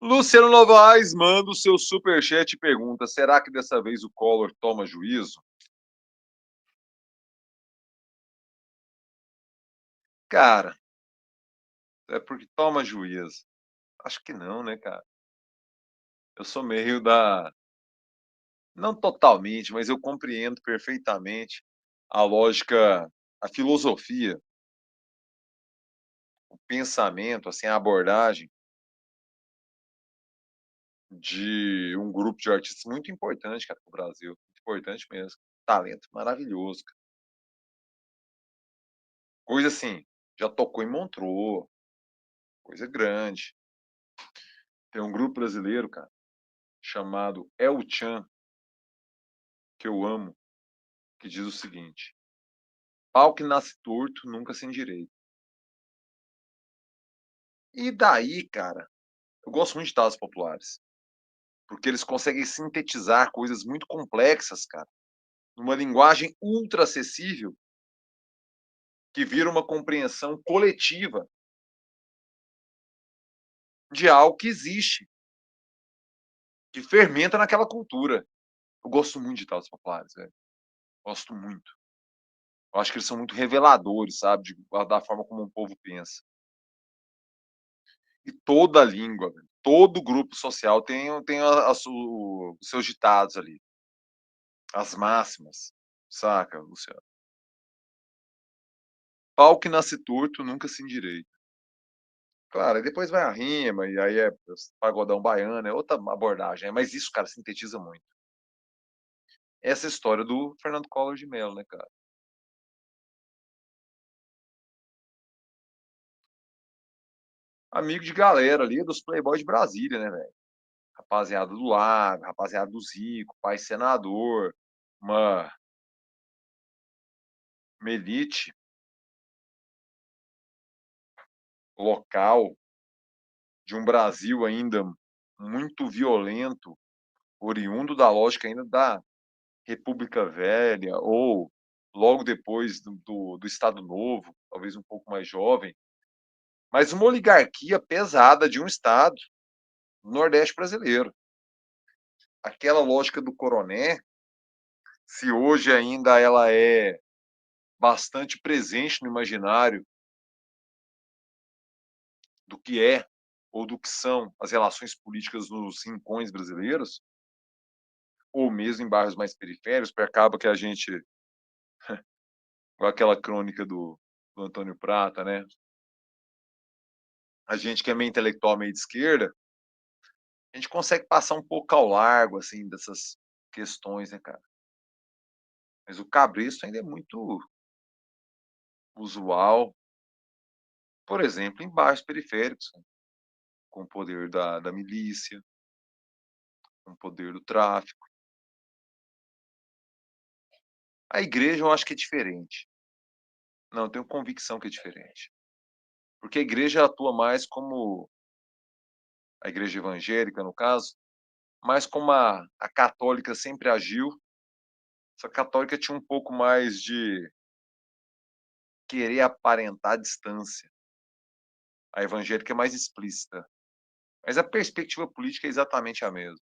Luciano Novaes manda o seu superchat e pergunta: será que dessa vez o Collor toma juízo? Cara, é porque toma juízo. Acho que não, né, cara? Eu sou meio da. Não totalmente, mas eu compreendo perfeitamente a lógica, a filosofia, o pensamento, assim, a abordagem de um grupo de artistas muito importante, cara, para o Brasil. Muito importante mesmo. Talento maravilhoso, cara. Coisa assim, já tocou em Montreux, coisa grande. Tem um grupo brasileiro, cara, chamado El Chan, que eu amo, que diz o seguinte: pau que nasce torto nunca se endireita. E daí, cara, eu gosto muito de talos populares, porque eles conseguem sintetizar coisas muito complexas, cara, numa linguagem ultra acessível que vira uma compreensão coletiva de algo que existe, que fermenta naquela cultura. Eu gosto muito de talos populares, velho. Gosto muito. Eu acho que eles são muito reveladores, sabe, da forma como o povo pensa. E toda língua, todo grupo social tem os seus ditados ali, as máximas, saca, Luciano? Pau que nasce torto nunca se endireita. Claro, aí depois vai a rima, e aí é pagodão baiano, é outra abordagem, mas isso, cara, sintetiza muito. Essa história do Fernando Collor de Mello, né, cara? Amigo de galera ali, dos playboys de Brasília, né, velho? Rapaziada do Lago, rapaziada do Zico, pai senador, uma elite local de um Brasil ainda muito violento, oriundo da lógica ainda da República Velha, ou logo depois do Estado Novo, talvez um pouco mais jovem, mas uma oligarquia pesada de um Estado, no Nordeste brasileiro. Aquela lógica do coroné, se hoje ainda ela é bastante presente no imaginário do que é ou do que são as relações políticas nos rincões brasileiros, ou mesmo em bairros mais periféricos, porque acaba que a gente, com aquela crônica do Antônio Prata, né? A gente que é meio intelectual, meio de esquerda, a gente consegue passar um pouco ao largo, assim, dessas questões, né, cara? Mas o cabresto ainda é muito usual, por exemplo, em bairros periféricos, né? Com o poder da milícia, com o poder do tráfico. A igreja eu acho que é diferente. Não, eu tenho convicção que é diferente. Porque a igreja atua mais como a igreja evangélica, no caso, mais como a católica sempre agiu. Só que a católica tinha um pouco mais de querer aparentar distância. A evangélica é mais explícita. Mas a perspectiva política é exatamente a mesma.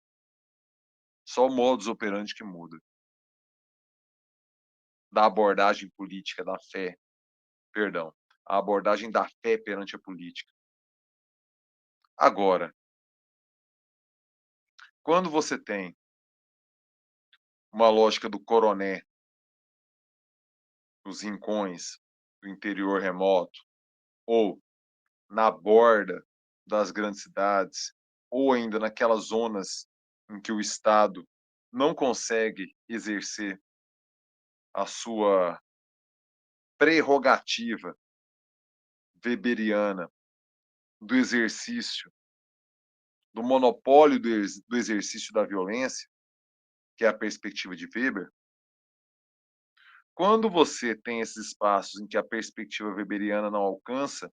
Só o modus operandi que muda. Da abordagem política, da fé, perdão. A abordagem da fé perante a política. Agora, quando você tem uma lógica do coroné, dos rincões, do interior remoto, ou na borda das grandes cidades, ou ainda naquelas zonas em que o Estado não consegue exercer a sua prerrogativa weberiana do exercício, do monopólio do exercício da violência, que é a perspectiva de Weber, quando você tem esses espaços em que a perspectiva weberiana não alcança,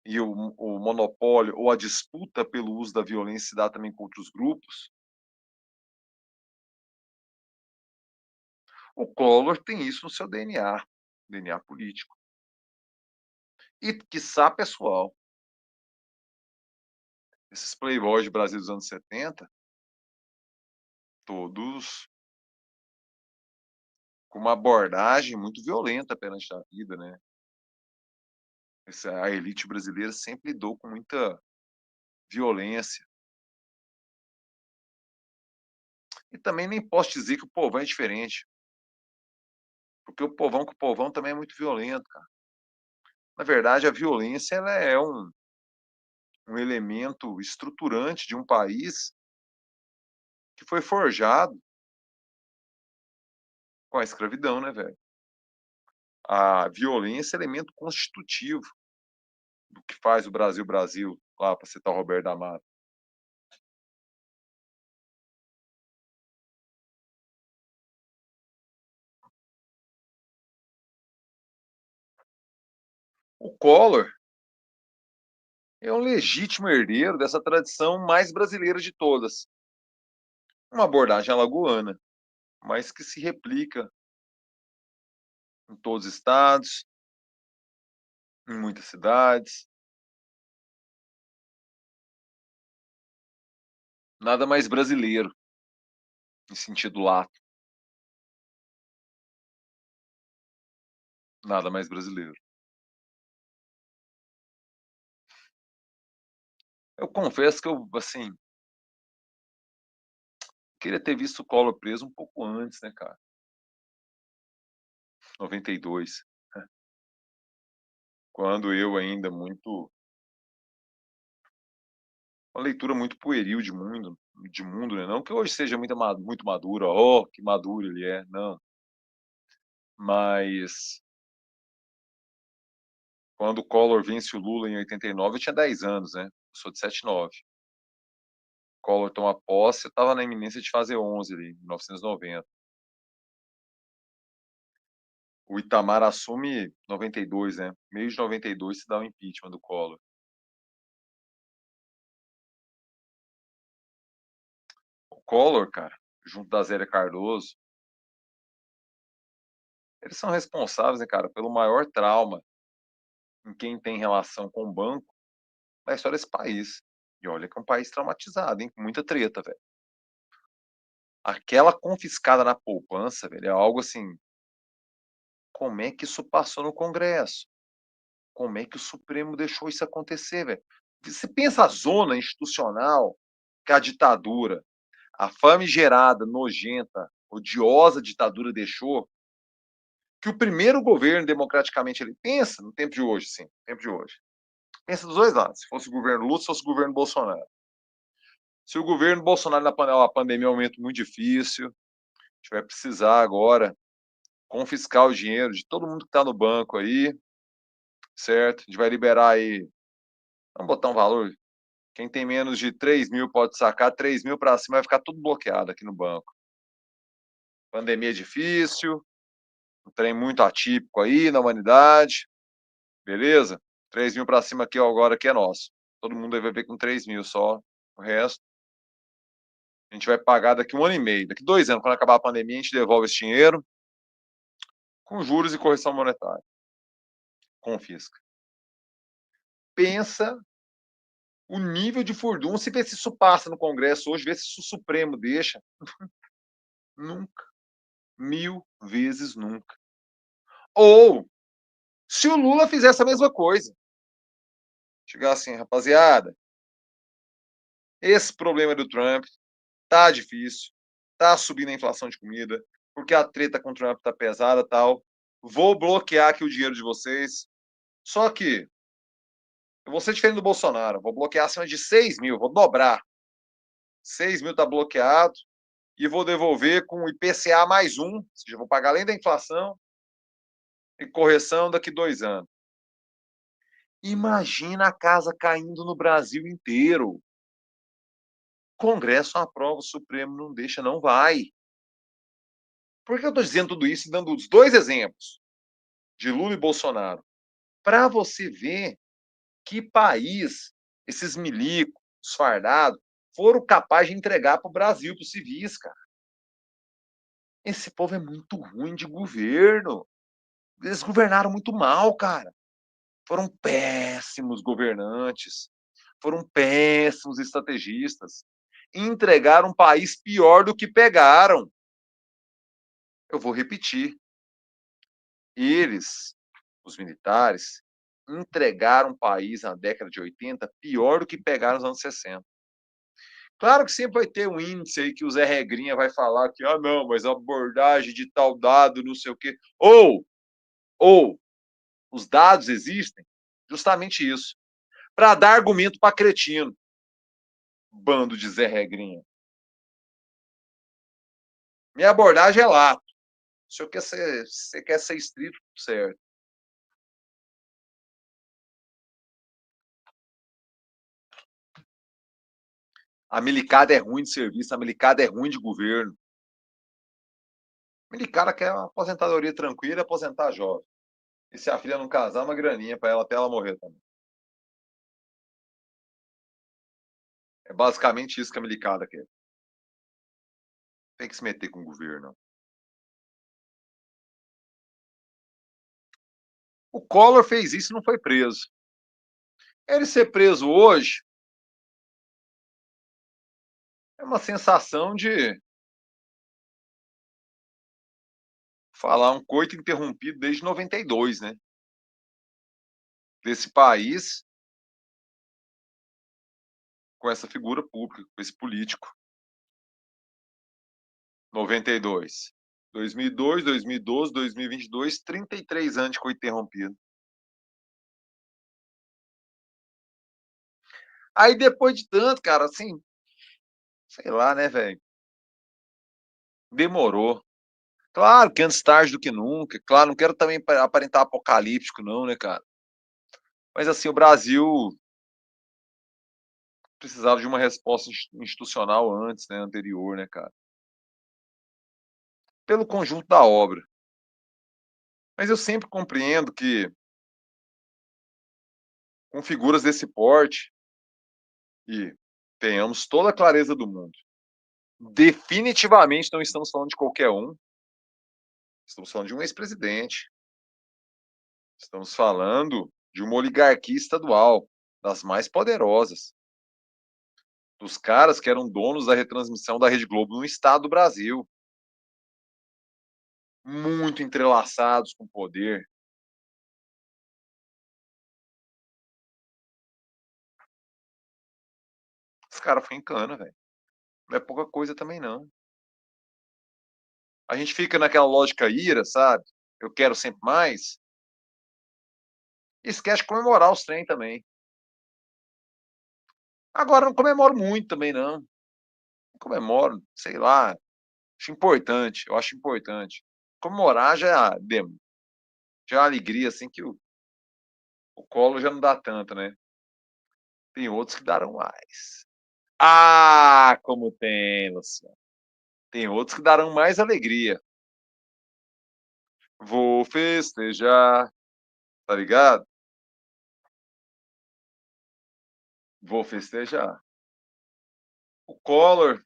e o monopólio ou a disputa pelo uso da violência se dá também com outros grupos, o Collor tem isso no seu DNA, DNA político. E, quiçá, pessoal. Esses playboys de Brasil dos anos 70, todos com uma abordagem muito violenta perante a vida, né. Essa a elite brasileira sempre lidou com muita violência. E também nem posso dizer que o povão é diferente, porque o povão com o povão também é muito violento, cara. Na verdade, a violência ela é um elemento estruturante de um país que foi forjado com a escravidão, né, velho. A violência é elemento constitutivo do que faz o Brasil, Brasil, lá para citar o Roberto da Mata. O Collor é um legítimo herdeiro dessa tradição mais brasileira de todas, uma abordagem alagoana, mas que se replica em todos os estados, em muitas cidades. Nada mais brasileiro, em sentido lato, nada mais brasileiro. Eu confesso que eu, assim, queria ter visto o Collor preso um pouco antes, né, cara, 92, quando eu ainda muito uma leitura muito pueril de mundo, né, não que hoje seja muito maduro, "Oh, que maduro ele é", não, mas quando o Collor vence o Lula em 89 eu tinha 10 anos, né, eu sou de 79. Collor toma posse, eu estava na iminência de fazer 11 ali, em 1990. O Itamar assume 92, né, meio de 92 se dá o impeachment do Collor. O Collor, cara, junto da Zélia Cardoso, eles são responsáveis, né, cara, pelo maior trauma em quem tem relação com o banco da história desse país. E olha que é um país traumatizado, hein, com muita treta, velho. Aquela confiscada na poupança, velho, é algo assim, como é que isso passou no Congresso? Como é que o Supremo deixou isso acontecer, velho? Você pensa a zona institucional que a ditadura, a famigerada, nojenta, odiosa ditadura deixou, que o primeiro governo democraticamente ele pensa no tempo de hoje, sim, no tempo de hoje. Pensa dos dois lados, se fosse o governo Lula, se fosse o governo Bolsonaro. Se o governo Bolsonaro na a pandemia é um momento muito difícil, a gente vai precisar agora confiscar o dinheiro de todo mundo que está no banco aí, certo? A gente vai liberar aí, vamos botar um valor, quem tem menos de 3.000 pode sacar, 3.000 para cima vai ficar tudo bloqueado aqui no banco. Pandemia difícil, um trem muito atípico aí na humanidade, beleza? 3.000 para cima aqui agora que é nosso. Todo mundo aí vai ver com 3.000 só, o resto a gente vai pagar daqui 1 ano e meio, daqui 2 anos, quando acabar a pandemia, a gente devolve esse dinheiro com juros e correção monetária. Confisca. Pensa o nível de furdúncio, vê se isso passa no Congresso hoje, vê se isso o Supremo deixa. Nunca. 1000 vezes nunca. Ou, se o Lula fizesse a mesma coisa, chegar assim, rapaziada, esse problema do Trump tá difícil, tá subindo a inflação de comida, porque a treta com o Trump tá pesada tal. Vou bloquear aqui o dinheiro de vocês. Só que eu vou ser diferente do Bolsonaro, vou bloquear acima de 6.000, vou dobrar. 6.000 tá bloqueado e vou devolver com IPCA mais um, ou seja, vou pagar além da inflação e correção daqui 2 anos. Imagina a casa caindo no Brasil inteiro. Congresso aprova, o Supremo não deixa, não vai. Por que eu estou dizendo tudo isso e dando os dois exemplos de Lula e Bolsonaro? Para você ver que país esses milicos, os fardados, foram capazes de entregar para o Brasil, para os civis, cara. Esse povo é muito ruim de governo. Eles governaram muito mal, cara. Foram péssimos governantes. Foram péssimos estrategistas. Entregaram um país pior do que pegaram. Eu vou repetir. Eles, os militares, entregaram o país na década de 80 pior do que pegaram nos anos 60. Claro que sempre vai ter um índice aí que o Zé Regrinha vai falar que, ah, não, mas a abordagem de tal dado, não sei o quê. Ou, os dados existem, justamente isso, para dar argumento para cretino. Bando de Zé Regrinha. Minha abordagem é lá. Se você quer ser estrito, certo. A milicada é ruim de serviço, a milicada é ruim de governo. A milicada quer uma aposentadoria tranquila e aposentar jovem. E se a filha não casar, uma graninha para ela até ela morrer também. É basicamente isso que a milicada quer. Tem que se meter com o governo. O Collor fez isso e não foi preso. Ele ser preso hoje é uma sensação de falar um coito interrompido desde 92, né? Desse país com essa figura pública, com esse político. 92. 2002, 2012, 2022, 33 anos de coito interrompido. Aí depois de tanto, cara, assim, sei lá, né, velho? Demorou. Claro que antes tarde do que nunca. Claro, não quero também aparentar apocalíptico, não, né, cara? Mas assim, o Brasil precisava de uma resposta institucional antes, né, anterior, né, cara? Pelo conjunto da obra. Mas eu sempre compreendo que, com figuras desse porte, e tenhamos toda a clareza do mundo, definitivamente não estamos falando de qualquer um, estamos falando de um ex-presidente, estamos falando de uma oligarquia estadual, das mais poderosas, dos caras que eram donos da retransmissão da Rede Globo no estado do Brasil, muito entrelaçados com o poder. Esse cara foi em cana, velho. Não é pouca coisa também, não. A gente fica naquela lógica ira, sabe? Eu quero sempre mais. E esquece de comemorar os trem também. Agora, não comemoro muito também, não. Não comemoro, sei lá. Acho importante, eu acho importante. Comemorar já é uma alegria, assim, que o colo já não dá tanto, né? Tem outros que darão mais. Ah, como tem, Luciano. Tem outros que darão mais alegria. Vou festejar, tá ligado? Vou festejar. O Collor,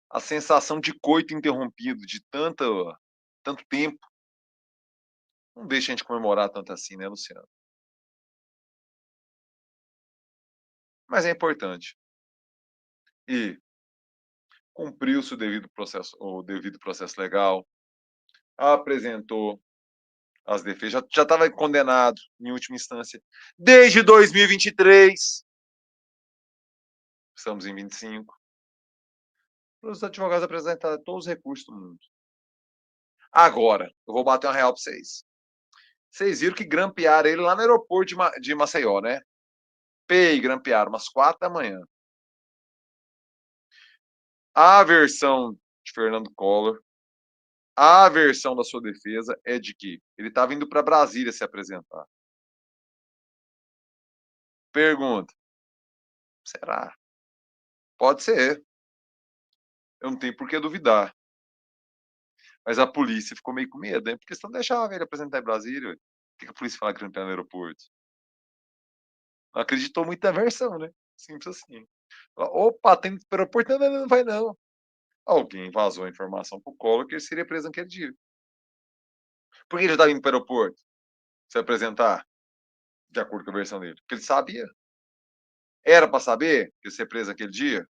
a sensação de coito interrompido de tanto tempo, não deixa a gente comemorar tanto assim, né, Luciano? Mas é importante. E cumpriu-se o devido processo legal, apresentou as defesas, já estava condenado em última instância desde 2023. Estamos em 25. Os advogados apresentaram todos os recursos do mundo. Agora, eu vou bater uma real para vocês. Vocês viram que grampearam ele lá no aeroporto de Maceió, né? Pei, grampearam umas 4 da manhã. A versão de Fernando Collor, a versão da sua defesa é de que ele estava indo para Brasília se apresentar. Pergunta: será? Pode ser. Eu não tenho por que duvidar. Mas a polícia ficou meio com medo, né? Porque senão deixava ele apresentar em Brasília. Ué. Por que a polícia fala que não tá no aeroporto? Não acreditou muito na versão, né? Simples assim. Opa, tem no aeroporto? Não, não, não vai não. Alguém vazou a informação pro Collor que ele seria preso naquele dia. Por que ele já estava indo para o aeroporto se apresentar? De acordo com a versão dele. Porque ele sabia. Era para saber que ia ser preso aquele dia?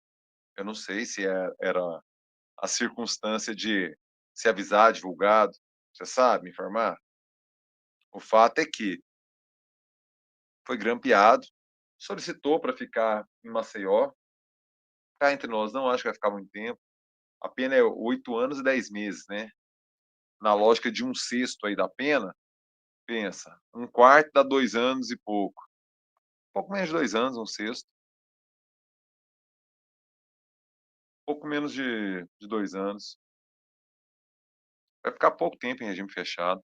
Eu não sei se era a circunstância de se avisar, divulgado. Você sabe me informar? O fato é que foi grampeado, solicitou para ficar em Maceió. Cá entre nós, não acho que vai ficar muito tempo. A pena é 8 anos e 10 meses, né? Na lógica de um sexto aí da pena, pensa, um quarto dá 2 anos e pouco. Pouco menos de 2 anos, um sexto. Pouco menos de 2 anos. Vai ficar pouco tempo em regime fechado.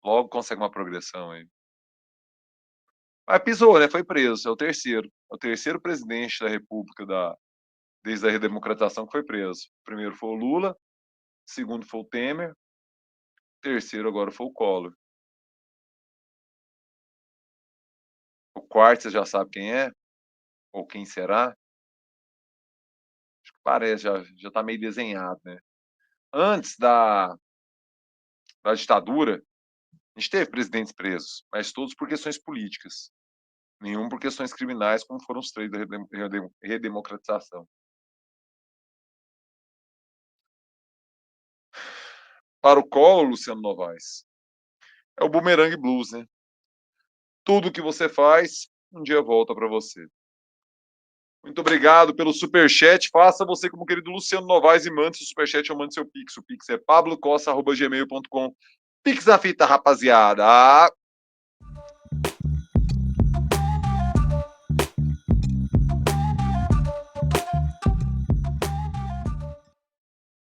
Logo consegue uma progressão aí. Mas pisou, né? Foi preso. É o terceiro. É o terceiro presidente da República desde a redemocratização que foi preso. O primeiro foi o Lula, o segundo foi o Temer, o terceiro agora foi o Collor. O quarto, você já sabe quem é? Ou quem será? Parece, já tá meio desenhado, né? Antes da ditadura, a gente teve presidentes presos, mas todos por questões políticas. Nenhum por questões criminais, como foram os três da redemocratização. Para o Collor, Luciano Novaes, é o Boomerang Blues, né? Tudo que você faz, um dia volta para você. Muito obrigado pelo superchat. Faça você como o querido Luciano Novaes e mande seu superchat ou mande seu pix. O pix é pablocossa.gmail.com. Pix a fita, rapaziada.